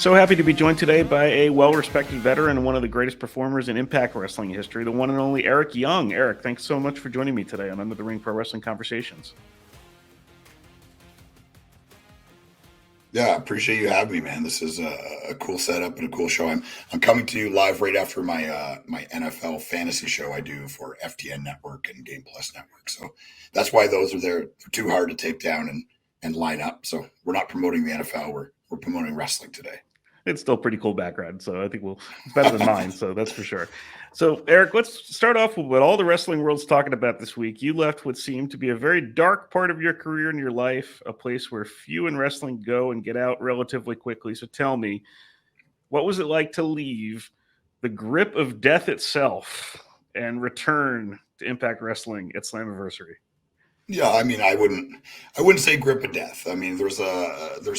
So happy to be joined today by a well-respected veteran and one of the greatest performers in Impact Wrestling history, the one and only Eric Young. Eric, thanks so much for joining me today on Under the Ring Pro Wrestling Conversations. Yeah, I appreciate you having me, man. This is a cool setup and a cool show. I'm coming to you live right after my NFL fantasy show I do for FTN Network and Game Plus Network. So that's why those are there. They're too hard to take down and line up. So we're not promoting the NFL. We're promoting wrestling today. It's still pretty cool background, so I think it's better than mine, so that's for sure. So, Eric, let's start off with what all the wrestling world's talking about this week. You left what seemed to be a very dark part of your career and your life, a place where few in wrestling go and get out relatively quickly. So tell me, what was it like to leave the grip of death itself and return to Impact Wrestling at Slammiversary? Yeah, I mean, I wouldn't say grip of death. I mean, there's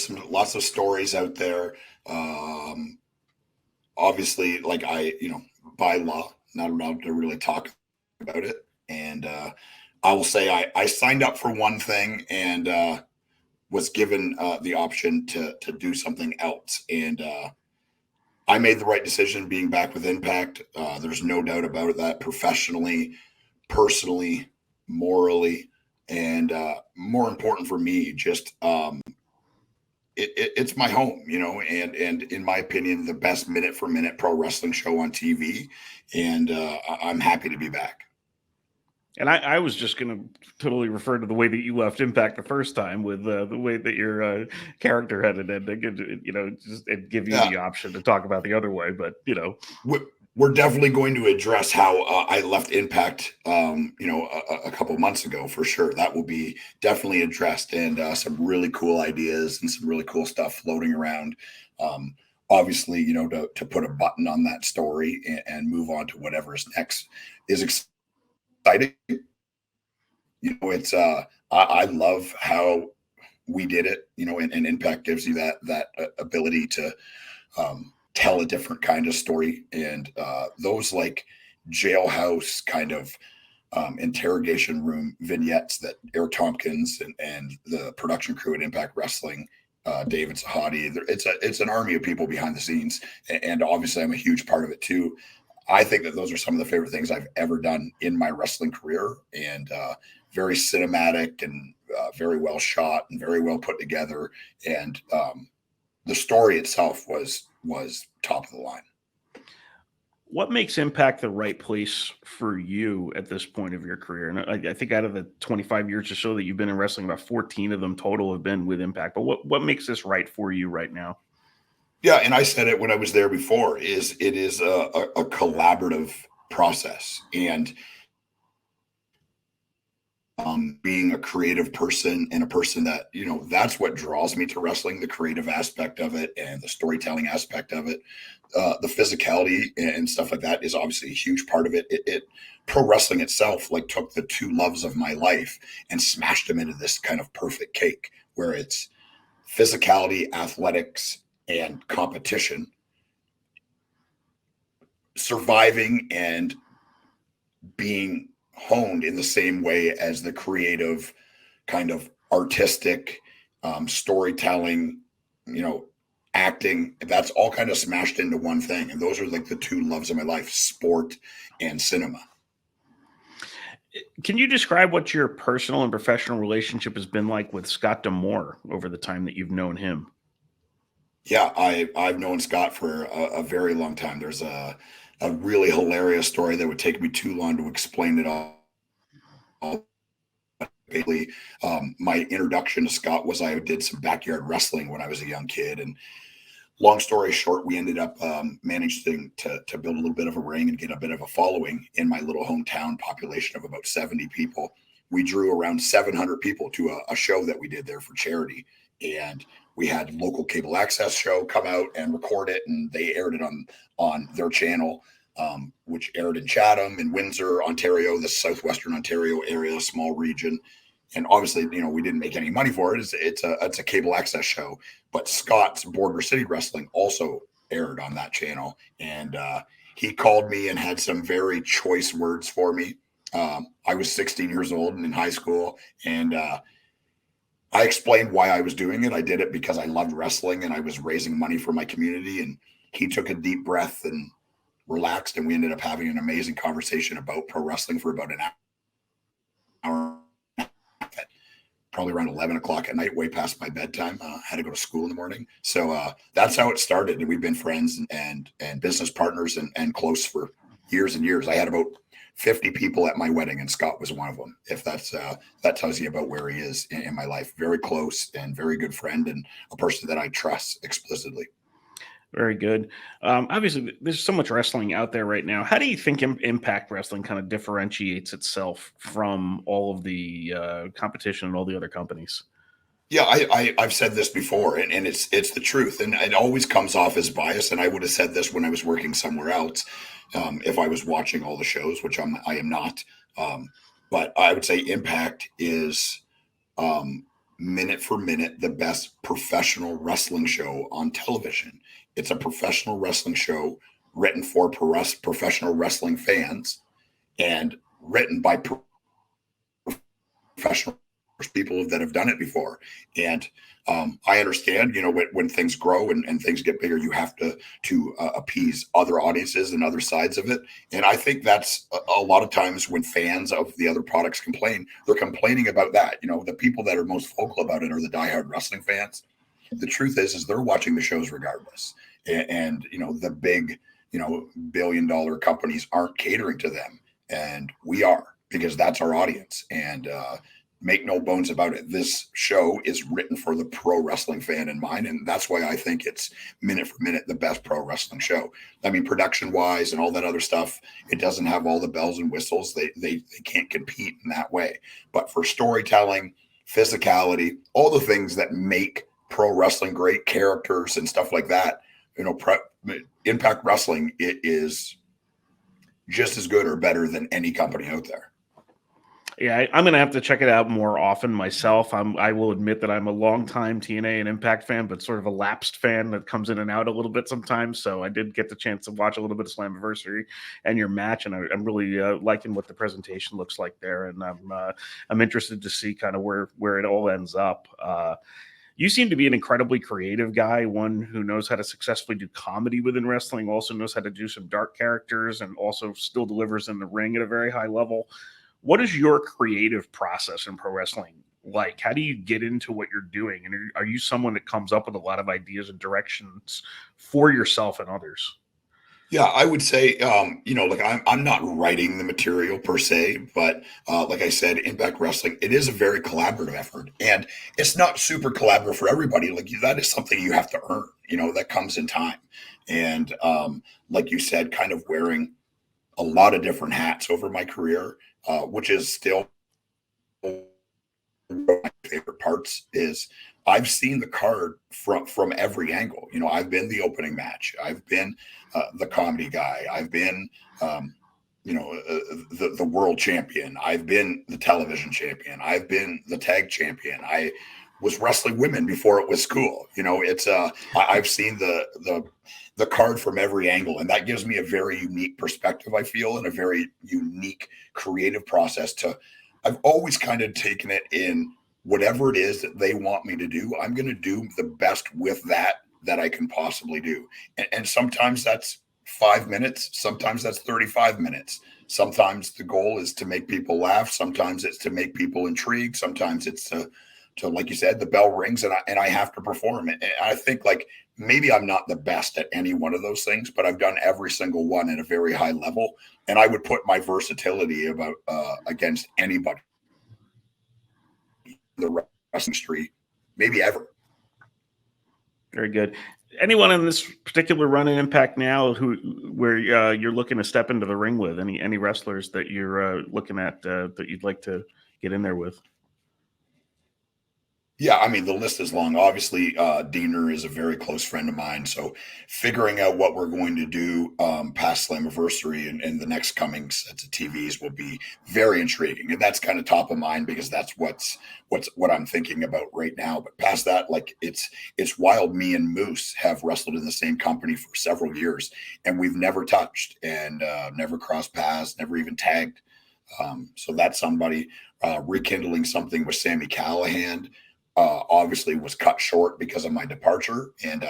some lots of stories out there. Um, Obviously, like by law, not allowed to really talk about it. And I will say I signed up for one thing and was given the option to do something else. And I made the right decision being back with Impact. There's no doubt about that, professionally, personally, morally, and more important for me, just it's my home, and in my opinion, the best minute for minute pro wrestling show on TV. And I'm happy to be back. And I was just going to totally refer to the way that you left Impact the first time with the way that your character had an ending, and just give you the option to talk about the other way. But we're definitely going to address how I left Impact, a couple months ago for sure. That will be definitely addressed, and some really cool ideas and some really cool stuff floating around. Obviously, to put a button on that story and move on to whatever is next is exciting. It's I love how we did it. And Impact gives you that ability to tell a different kind of story, and those like jailhouse kind of interrogation room vignettes that Eric Tompkins and the production crew at Impact Wrestling, David Sahadi, it's an army of people behind the scenes, and obviously I'm a huge part of it too. I think that those are some of the favorite things I've ever done in my wrestling career, and very cinematic and very well shot and very well put together, and the story itself was top of the line. What makes Impact the right place for you at this point of your career? And I think out of the 25 years or so that you've been in wrestling, about 14 of them total have been with Impact. But what makes this right for you right now? Yeah, and I said it when I was there before, it is a collaborative process. And being a creative person and a person that, that's what draws me to wrestling, the creative aspect of it and the storytelling aspect of it. The physicality and stuff like that is obviously a huge part of it. Pro wrestling itself like took the two loves of my life and smashed them into this kind of perfect cake where it's physicality, athletics, and competition, surviving and being honed in the same way as the creative kind of artistic storytelling, acting. That's all kind of smashed into one thing. And those are like the two loves of my life, sport and cinema. Can you describe what your personal and professional relationship has been like with Scott D'Amore over the time that you've known him? Yeah, I've known Scott for a very long time. There's a really hilarious story that would take me too long to explain it all. Basically, my introduction to Scott was I did some backyard wrestling when I was a young kid, and long story short, we ended up managing to build a little bit of a ring and get a bit of a following in my little hometown population of about 70 people. We drew around 700 people to a show that we did there for charity, and we had local cable access show come out and record it, and they aired it on their channel, which aired in Chatham and Windsor, Ontario, the southwestern Ontario area, small region. And obviously, we didn't make any money for it. It's a cable access show. But Scott's Border City Wrestling also aired on that channel, and he called me and had some very choice words for me. I was 16 years old and in high school, and I explained why I was doing it. I did it because I loved wrestling and I was raising money for my community. And he took a deep breath and relaxed, and we ended up having an amazing conversation about pro wrestling for about an hour, probably around 11 o'clock at night, way past my bedtime. Had to go to school in the morning. So that's how it started. And we've been friends and business partners and close for years and years. I had about 50 people at my wedding, and Scott was one of them. If that tells you about where he is in my life. Very close and very good friend, and a person that I trust explicitly. Very good. Obviously, there's so much wrestling out there right now. How do you think Impact Wrestling kind of differentiates itself from all of the competition and all the other companies? Yeah, I've said this before, and it's the truth, and it always comes off as bias. And I would have said this when I was working somewhere else, if I was watching all the shows, which I am not. But I would say Impact is minute for minute the best professional wrestling show on television. It's a professional wrestling show written for professional wrestling fans and written by professional people that have done it before. And I understand, when things grow and things get bigger, you have to appease other audiences and other sides of it. And I think that's a lot of times when fans of the other products complain, they're complaining about that. The people that are most vocal about it are the diehard wrestling fans. The truth is they're watching the shows regardless. And the big, billion-dollar companies aren't catering to them. And we are, because that's our audience. And make no bones about it, this show is written for the pro wrestling fan in mind. And that's why I think it's minute for minute the best pro wrestling show. I mean, production wise and all that other stuff, it doesn't have all the bells and whistles. They can't compete in that way. But for storytelling, physicality, all the things that make pro wrestling great, characters and stuff like that, Impact Wrestling, it is just as good or better than any company out there. Yeah, I'm going to have to check it out more often myself. I will admit that I'm a longtime TNA and Impact fan, but sort of a lapsed fan that comes in and out a little bit sometimes. So I did get the chance to watch a little bit of Slammiversary and your match, and I'm really liking what the presentation looks like there. And I'm interested to see kind of where it all ends up. You seem to be an incredibly creative guy, one who knows how to successfully do comedy within wrestling, also knows how to do some dark characters, and also still delivers in the ring at a very high level. What is your creative process in pro wrestling like? How do you get into what you're doing? And are you someone that comes up with a lot of ideas and directions for yourself and others? Yeah, I would say, like I'm not writing the material per se, but like I said, Impact Wrestling, it is a very collaborative effort, and it's not super collaborative for everybody. Like that is something you have to earn, that comes in time. And like you said, kind of wearing a lot of different hats over my career, which is still one of my favorite parts is I've seen the card from every angle. I've been the opening match. I've been the comedy guy. I've been, the world champion. I've been the television champion. I've been the tag champion. I was wrestling women before it was cool. It's I've seen the card from every angle, and that gives me a very unique perspective, I feel, and a very unique creative process I've always kind of taken it in whatever it is that they want me to do. I'm going to do the best with that I can possibly do. And sometimes that's 5 minutes. Sometimes that's 35 minutes. Sometimes the goal is to make people laugh. Sometimes it's to make people intrigued. Sometimes it's to like you said, the bell rings and I have to perform it. And I think like maybe I'm not the best at any one of those things, but I've done every single one at a very high level. And I would put my versatility about against anybody in the wrestling industry, maybe ever. Very good. Anyone in this particular run in Impact now where you're looking to step into the ring with? Any wrestlers that you're looking at that you'd like to get in there with? Yeah, I mean, the list is long. Obviously, Diener is a very close friend of mine. So figuring out what we're going to do past Slammiversary and the next coming sets of TVs will be very intriguing. And that's kind of top of mind because that's what I'm thinking about right now. But past that, like it's wild. Me and Moose have wrestled in the same company for several years, and we've never touched and never crossed paths, never even tagged. So that's somebody rekindling something with Sammy Callahan. obviously was cut short because of my departure. And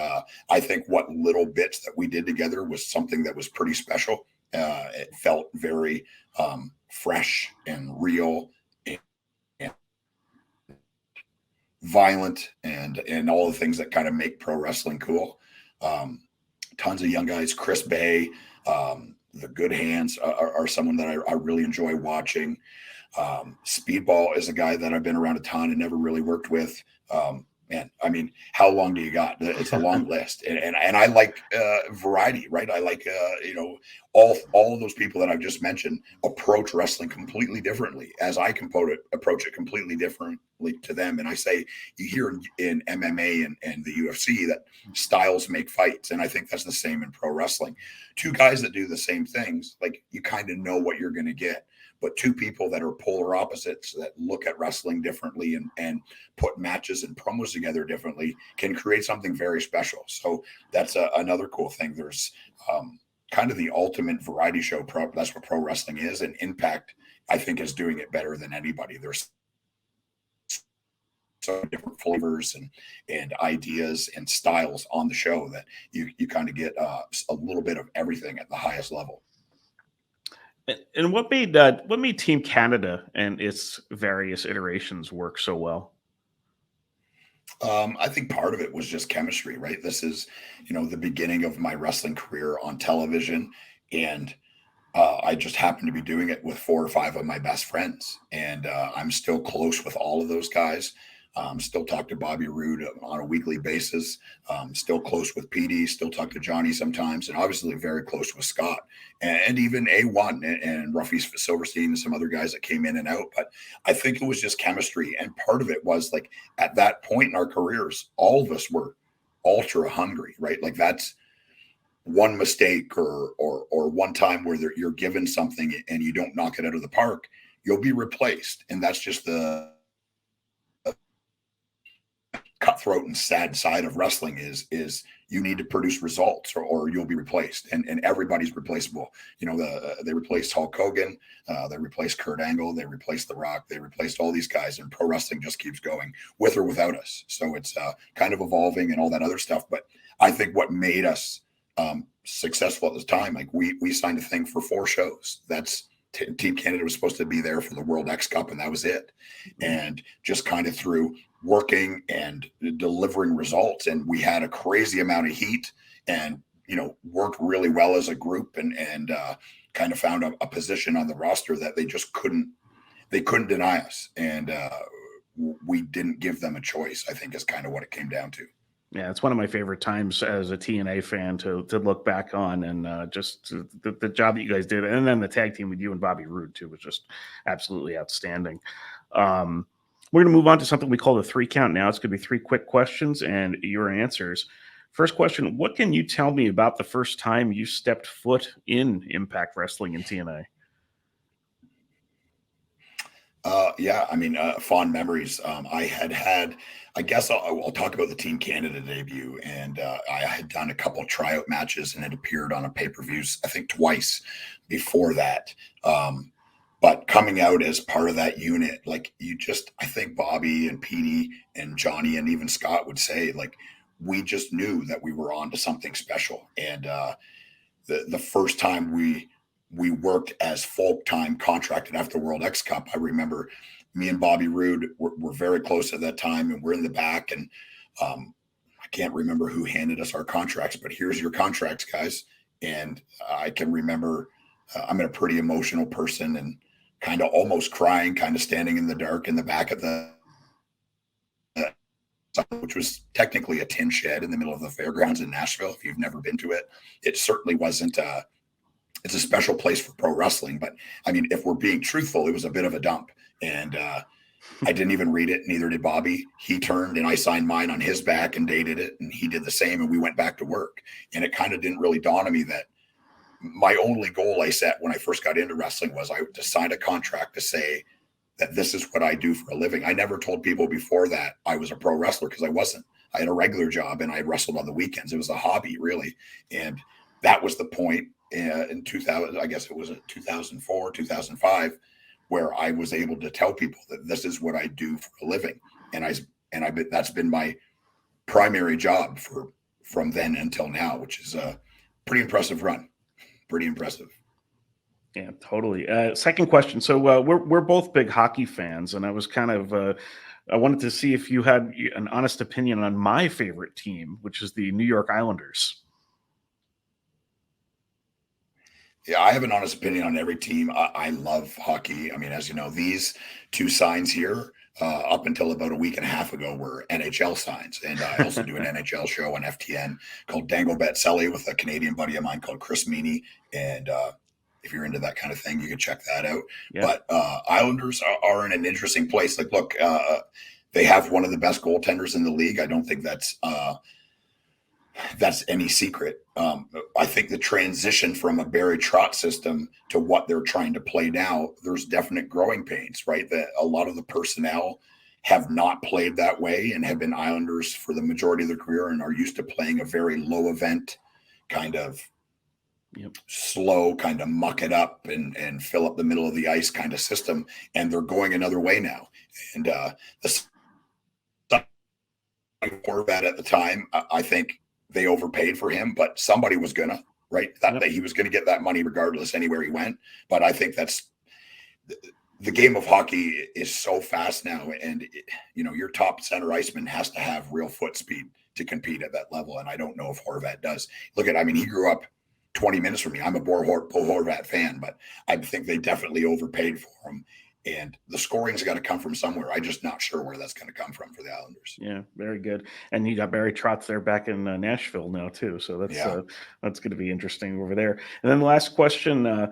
I think what little bits that we did together was something that was pretty special. It felt very fresh and real and violent and all the things that kind of make pro wrestling cool. Tons of young guys. Chris Bay, the Good Hands are someone that I really enjoy watching. Speedball is a guy that I've been around a ton and never really worked with. Man, I mean, how long do you got? It's a long list, and I like variety, right? I like all of those people that I've just mentioned approach wrestling completely differently, as I can approach it completely differently to them. And I say you hear in MMA and the UFC that styles make fights, and I think that's the same in pro wrestling. Two guys that do the same things, like you kind of know what you're going to get. But two people that are polar opposites that look at wrestling differently and put matches and promos together differently can create something very special. So that's another cool thing. There's kind of the ultimate variety show. That's what pro wrestling is. And Impact, I think, is doing it better than anybody. There's so different flavors and ideas and styles on the show that you kind of get a little bit of everything at the highest level. And what made Team Canada and its various iterations work so well? I think part of it was just chemistry, right? This is, the beginning of my wrestling career on television, and I just happened to be doing it with 4 or 5 of my best friends, and I'm still close with all of those guys. Still talk to Bobby Roode on a weekly basis. Still close with PD. Still talk to Johnny sometimes, and obviously very close with Scott and even A1 and Ruffy Silverstein and some other guys that came in and out. But I think it was just chemistry, and part of it was like at that point in our careers, all of us were ultra hungry, right? Like that's one mistake or one time where you're given something and you don't knock it out of the park, you'll be replaced, and that's just the cutthroat and sad side of wrestling is you need to produce results or you'll be replaced, and everybody's replaceable. They replaced Hulk Hogan, they replaced Kurt Angle, they replaced The Rock, they replaced all these guys, and pro wrestling just keeps going with or without us. So it's kind of evolving and all that other stuff. But I think what made us successful at the time, like we signed a thing for 4 shows. That's Team Canada was supposed to be there for the World X Cup, and that was it. And just kind of through working and delivering results, and we had a crazy amount of heat, and worked really well as a group, and kind of found a position on the roster that they just couldn't deny us, and we didn't give them a choice, I think, is kind of what it came down to. Yeah, it's one of my favorite times as a TNA fan to look back on, and just the job that you guys did, and then the tag team with you and Bobby Roode too was just absolutely outstanding. We're going to move on to something we call the 3 count now. It's going to be 3 quick questions and your answers. First question: what can you tell me about the first time you stepped foot in Impact Wrestling in TNA? Yeah, I mean, fond memories. I guess I'll talk about the Team Canada debut, and I had done a couple of tryout matches and had appeared on a pay-per-views, I think twice before that. But coming out as part of that unit, like I think Bobby and Petey and Johnny and even Scott would say, like, we just knew that we were on to something special. And the first time we worked as folk time contracted after World X Cup, I remember me and Bobby Roode were very close at that time, and we're in the back, and I can't remember who handed us our contracts, but here's your contracts, guys. And I can remember I'm a pretty emotional person and kind of almost crying, kind of standing in the dark in the back of which was technically a tin shed in the middle of the fairgrounds in Nashville. If you've never been to it, it certainly wasn't. It's a special place for pro wrestling, but I mean, if we're being truthful, it was a bit of a dump. And I didn't even read it. Neither did Bobby. He turned and I signed mine on his back and dated it. And he did the same. And we went back to work. And it kind of didn't really dawn on me that my only goal I set when I first got into wrestling was I to sign a contract to say that this is what I do for a living. I never told people before that I was a pro wrestler, because I wasn't. I had a regular job and I wrestled on the weekends. It was a hobby, really. And that was the point in 2000, I guess it was 2004, 2005, where I was able to tell people that this is what I do for a living. And and that's been my primary job from then until now, which is a pretty impressive run. Pretty impressive. Yeah, totally. Second question. So we're both big hockey fans, and I was kind of I wanted to see if you had an honest opinion on my favorite team, which is the New York Islanders. Yeah, I have an honest opinion on every team. I love hockey. I mean, as you know, these two signs here, up until about a week and a half ago, were NHL signs. And I also do an NHL show on FTN called Dango Bet Selly with a Canadian buddy of mine called Chris Meany. And if you're into that kind of thing, you can check that out. Yeah. But Islanders are in an interesting place. Like, look, they have one of the best goaltenders in the league. I don't think that's any secret. I think the transition from a Barry Trotz system to what they're trying to play now, there's definite growing pains, right? That a lot of the personnel have not played that way and have been Islanders for the majority of their career and are used to playing a very low event kind of slow, kind of muck it up and fill up the middle of the ice kind of system. And they're going another way now. And the Horvat at the time, I think they overpaid for him, but somebody was gonna, right? That he was going to get that money regardless anywhere he went. But I think that's the game of hockey is so fast now. And, your top center iceman has to have real foot speed to compete at that level. And I don't know if Horvat does. He grew up 20 minutes from me. I'm a Bo Horvat fan, but I think they definitely overpaid for him. And the scoring's got to come from somewhere. I'm just not sure where that's going to come from for the Islanders. Yeah, very good. And you got Barry Trotz there back in Nashville now too. So that's going to be interesting over there. And then the last question.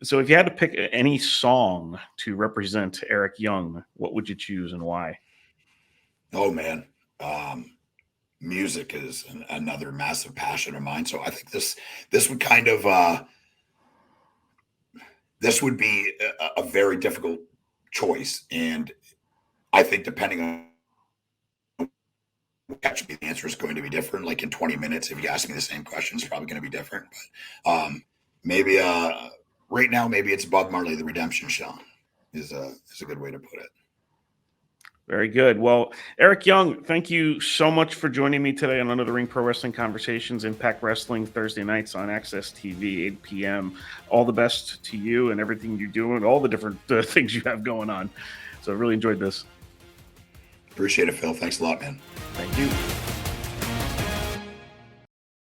So if you had to pick any song to represent Eric Young, what would you choose and why? Oh man. Music is another massive passion of mine. So I think this would kind of, this would be a very difficult choice. And I think depending on catch me, the answer is going to be different. Like in 20 minutes, if you ask me the same question, it's probably going to be different. But maybe right now, maybe it's Bob Marley, The Redemption Song is a good way to put it. Very good. Well, Eric Young, thank you so much for joining me today on Under the Ring Pro Wrestling Conversations, Impact Wrestling, Thursday nights on Access TV, 8 p.m. All the best to you and everything you're doing, all the different things you have going on. So I really enjoyed this. Appreciate it, Phil. Thanks a lot, man. Thank you.